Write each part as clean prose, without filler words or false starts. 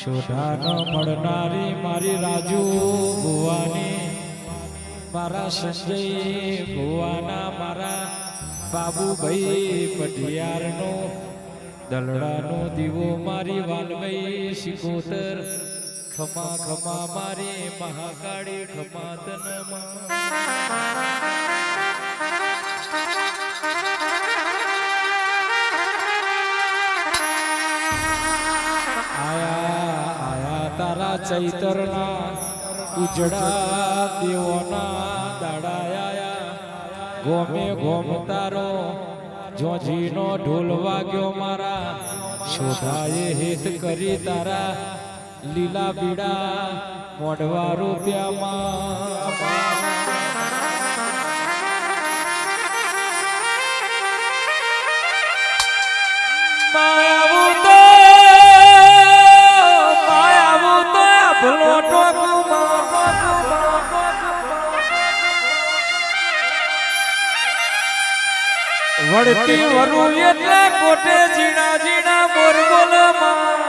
શોધાનો મળનારી મારી રાજુ ભુવાની, મારા સંજય ભુવાના, મારા બાબુભાઈ પઢિયારનો દલડાનો દીવો મારી વાલભાઈ શિકોતર, ખમા ખમા મારી મહાકાળી ખમા તનમાં તારા ચૈતરના ઉજડા દેવોના દાડાયા, ગોમે ગોમ તારો જોજીનો ઢોલ વાગ્યો, મારા શોધાએ હેત કરી તારા લીલા બીડા મોઢવા રૂપિયામાં વળતી વરુ એટલે કોટે જીણા જીણા મોર બોલમાં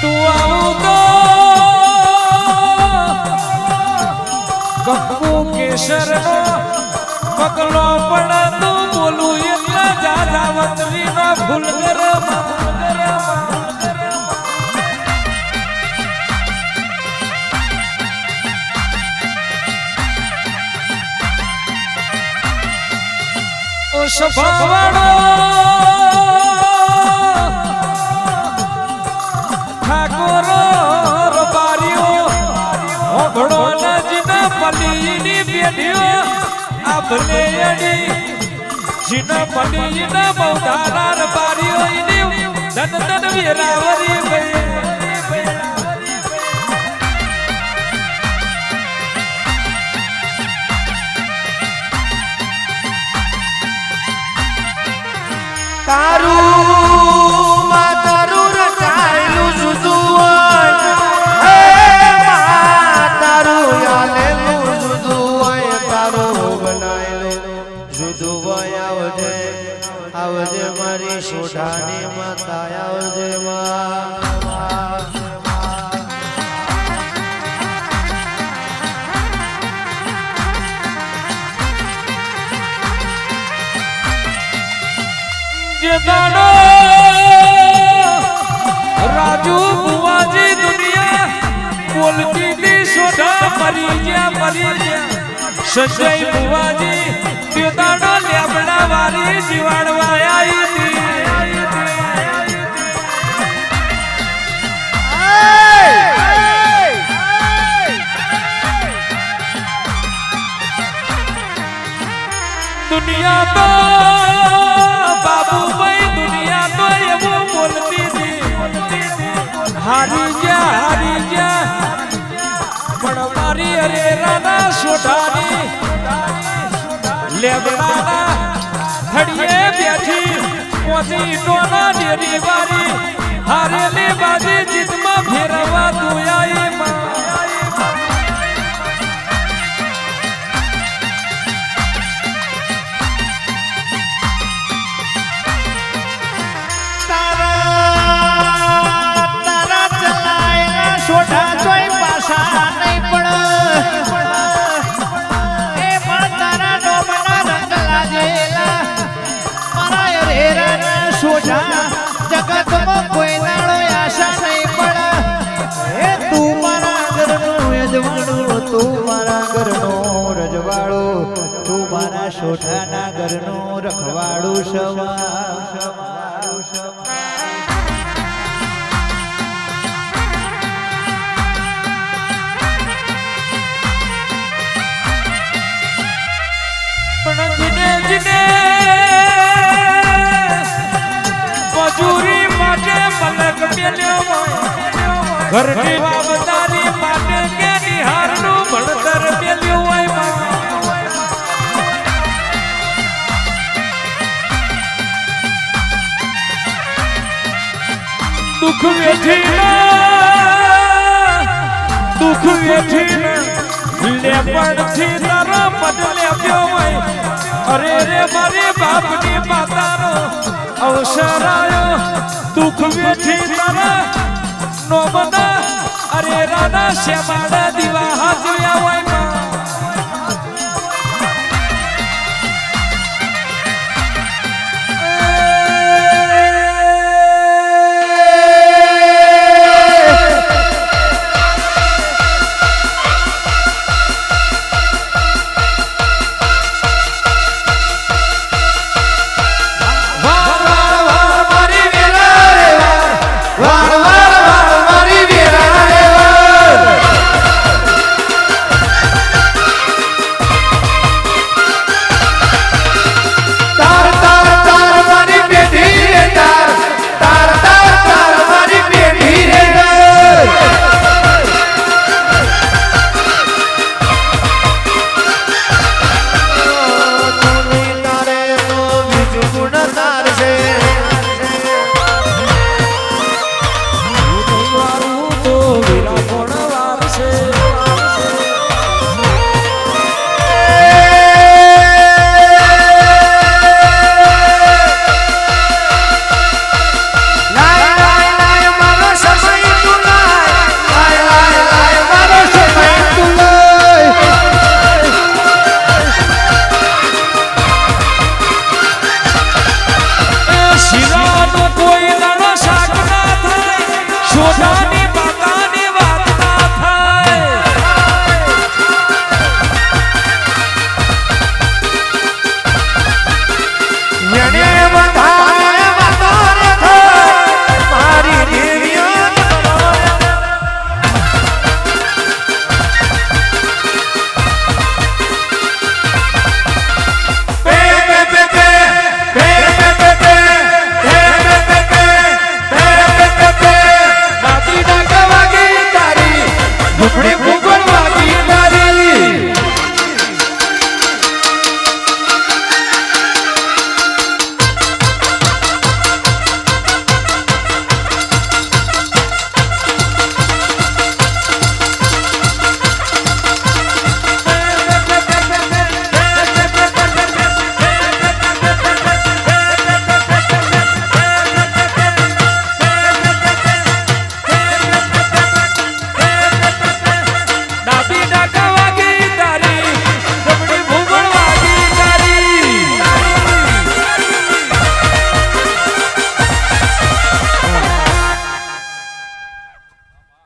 તું આવું તો કંકુ કેસરનો પગલો પણ તું બોલું એટલે જાજા વતરીનો ભૂલ કરમાં સભાવાળો ઠાકોરો રબારીઓ ઓઘડો નજીના પલીની બેડીઓ આ ભલે અડી જીના પલીના બૌધારા રબારીઓ ઈની ધન ધન વેરાવરી ભાઈ તારું માતારું રચાયેલું જુદું હોય, હે તારું યાલેલું જુદું હોય, તારું બનાયેલું જુદું હોય. આવજે આવજે મારી શોધાની માતા, આવજે દાડો રાજુ બુવાજી દુનિયા બોલતી ની સોઢા મરી ગયા સંજય બુવાજી તે દાડો લેબડા વાળી જીવાડવા આવી હતી. દુનિયા તો બાબુભાઈ દુનિયા તો એવું બોલતી હતી, હારી ગયા પણ મારી અરેરાના સોઢાની લેબડાના થડીએ બેઠી પોતી ટોના ડેરી વાળી હારેલી બાજી જીતમાં ફેરવા તુયાઈ જગતમાં કોઈ નાળો આશા નહીં પડે. હે તું મારા ઘરનું યજમાનું, તું મારા ઘરનો રજવાડો, તું મારા શોઠાના ઘરનું રખવાડું સવા. પણ જીને મજૂરી માટે મલક મેલ્યો, ઘરની વાવદારી માટે કે નિહારનું ભણતર મેલ્યું હોય. દુઃખ વેઠીને લેપણથી તારો અરે રે મારી બાપની માતાનો અવસર આયો દુઃખ વેઠી તારા નો મના અરે રાના શ્યામાડા દીવા હાજ્યા હોય માં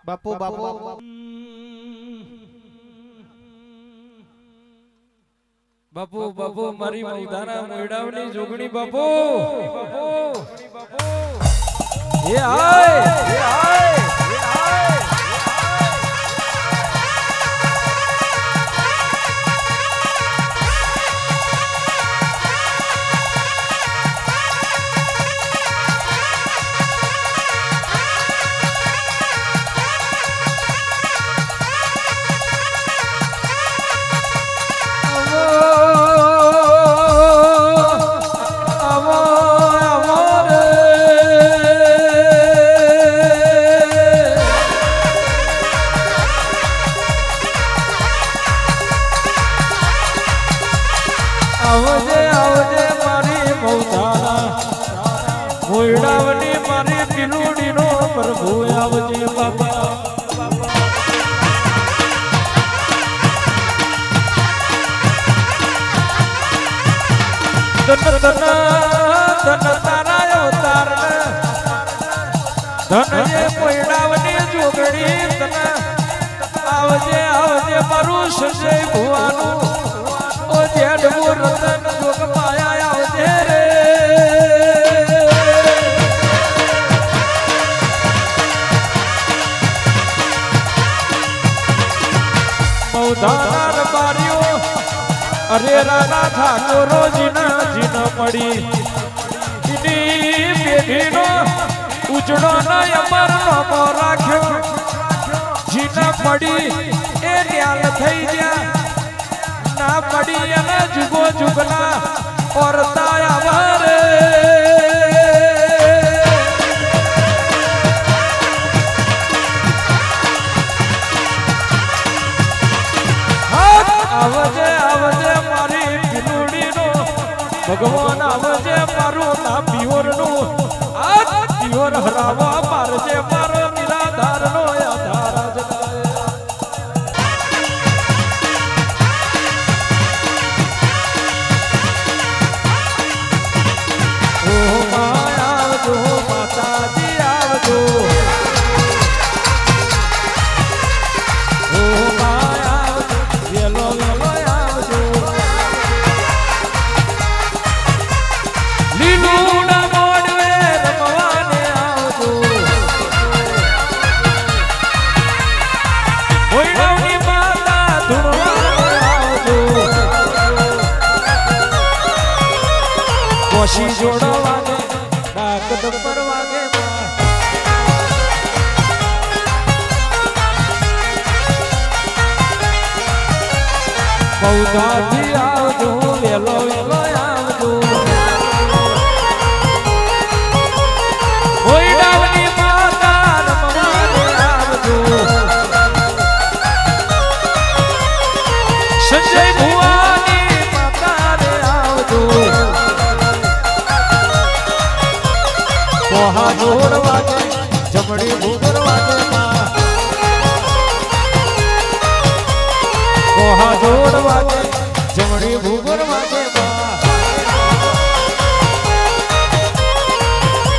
બાપુ બાપુ બાપુ બાપુ મારી મૌધાના મોયડાવની જોગણી બાપુ એ આય એ આય એ આય આવજે આવજે મારી મૌધાના મોયડાવની મારી પીલુડીનો પ્રભુ આવજે બાબા ધન તારા અવતાર ધન જે મોયડાવની જોગણી તને આવજે આવજે મારું સંજય ભુવાનું ઓ જેડવું રતન જોગ માયા આવજે રે મૌધાના રબારીઓ અરે રાના ઠાકોરો જીના જીના મળી ઇની પેઢીનો ઉજળો ના અમર નમો રાખ્યો જીના મળી એ ન્યાલ થઈ ગયા ના પડી અને જુગો જુગના ઓરતા આવરે આવજે આવજે મારી પીલુડીનો ભગવાન આવજે મારું ના પિયોરનું આ પિયોર હરાવા મારજે મારો નિરાધારનો આધાર જ ઓ માયા આવજો માતાજી આવજો ઓ માયા આવજો વેલો વેલો આવજો લીલું ના મોડવે રમવાને આવજો ભોયડાની માતા ધૂણવાને આવજો કોશી જોડવાને ડાક દંબર વાગે બૌદ્ધાથી આવજો વેલો વેલો આવજો ભોયડાની માતા રમવાને આવજો સંજય ભુવાની માતાને આવજો કોહા જોડવા કે જમણી ભૂગરવા કે કોહા જોડવા કે જમણી ભૂગરવા કે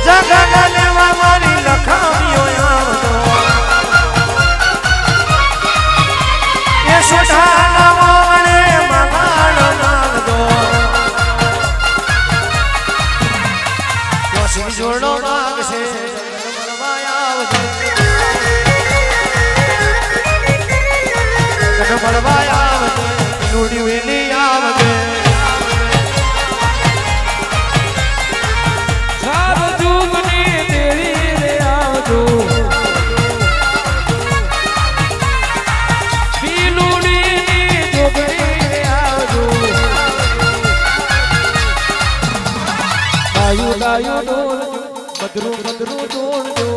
જગા લેવા મારી લખાવ્યો આવતો એ સુઠાના વાણે મગાડો નાગદો કોશી જોડો માગશે મળવા આવજે મળવા આવજે લુડી વેલી આવજે ચાર જુગની દેવી રે આવજો પીલુડીની જોગણી રે આવજો ડાયું ડાયું ડોલજો બદરું બદરું ડોલજો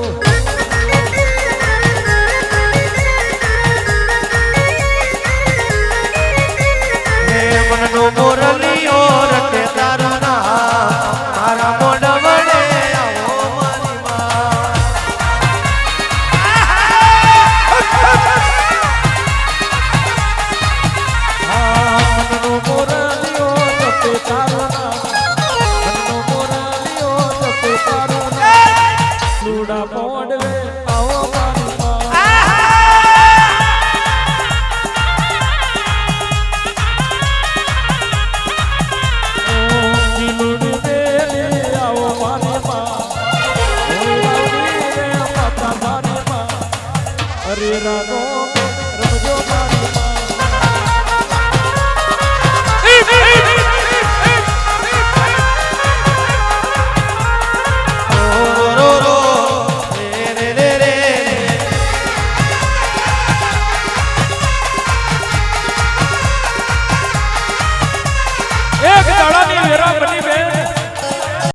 મનનો મોરલિયો રટે તારું નામ મારા મોઢ વડે આવો મારી માં મનનો મોરલિયો જપે તારું નામ મનનો મોરલિયો જપે તારું નામ લૂડા મોડવે આવો મારી માં જીલુડી દેવી આવો મારી માં ભોળાની રે માતા મારી માં હરે રાનો